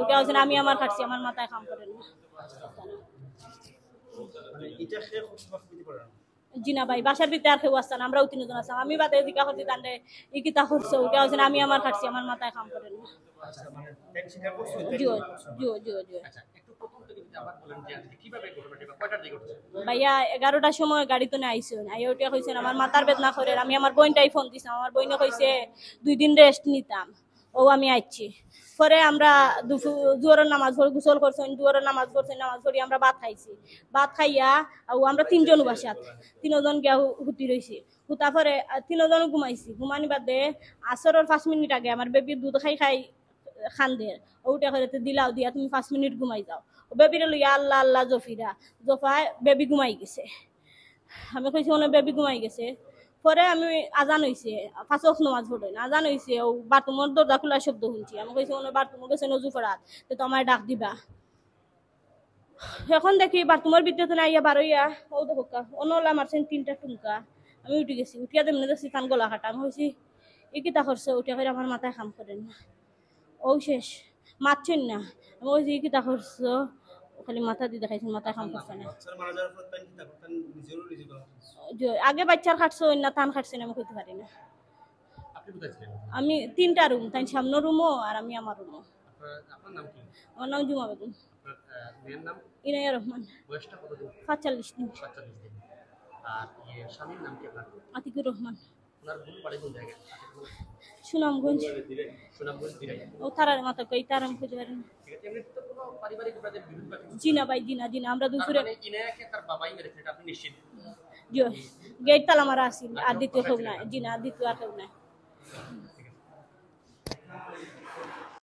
উঠে হয়েছেন আমি আমার খাটছি আমার মাথায় কাম করেন না জি না ভাই বাসার ভিতরে আর কেউ আসছেন আমরাও তিনজন আসলাম আমি বাদে জিজ্ঞা করছি তাহলে ই কিতা করছে উঠে হয়েছেন আমি আমার খাটছি আমার মাথায় কাম করেন না জিও জিও জিও জিও ভাইয়া 11টার সময় গাড়ি তো আইসেন আইয়া উঠে কইছেন আমার মাথার বেদনা করে আমি আমার বোনটাই ফোন দিছিলাম আমার বোনে কইছে 2 দিন রেস্ট নিতাম ও আমি আইছি পরে আমরা জোহরের নামাজ পড়ে গোসল করছেন জোহরের নামাজ পড়ছেন নামাজ পড়ি আমরা ভাত খাইছি ভাত খাইয়া আমরা 3 জন বাসাত 3 জন গিয়া হুতি রইছি হুতা পরে 3 জন ঘুমাইছি ঘুমানি বাদে আসরের 5 মিনিট আগে আমার বেবি দুধ খাই খান্দে ওটা করে দিলাও দিয়া তুমি 5 মিনিট ঘুমাই যাও বেবিরে লইয়া আল্লাহ আল্লাহ জফিরা জফায় বেবি ঘুমাই গেছে আমি কইছি মনে বেবি ঘুমাই গেছে পরে আমি আজান হইছে 5 ওয়াক্ত নামাজ পড়ই না আজান হইছে ও বাথরুমের দরজা খোলার শব্দ শুনছি আমি কইছি মনে বাথরুমে গেছে নজু পড়াত তো আমার ডাক দিবা এখন দেখি বাথরুমের ভিতরে না আইয়া বারইয়া ও দেখোকা অনলা মারছেন 3টা টুমকা আমি উঠে গেছি উঠিয়া দেমনে দেখছি কান গলা কাটা আমি কইছি ই কিতা করছে উঠিয়া করে আমার মাথায় কাম করেন না ও শেষ মারছেন না আমি কইছি ই কিতা করছো খালি মাথা দিয়ে দেখাইছেন মাথায় কাম করছে না আগে বাচ্চার খাটছে না তান খাটছেন আমি কইতে পারি না আমি 3টা রুম তাই সামনের রুমও আর আমি আমার রুমও আমার নাম জুমা বেগম ইনায়া রহমান 45 দিন আতিকুর রহমান সুনামগঞ্জ ও তারার মাথা কই তার আমি খুঁজে পারি না জিনা ভাই জিনা আমরা দুপুরে গেট তালা মারা আসিল আর দ্বিতীয় কেউ নাই জিনা দ্বিতীয় আর কেউ নাই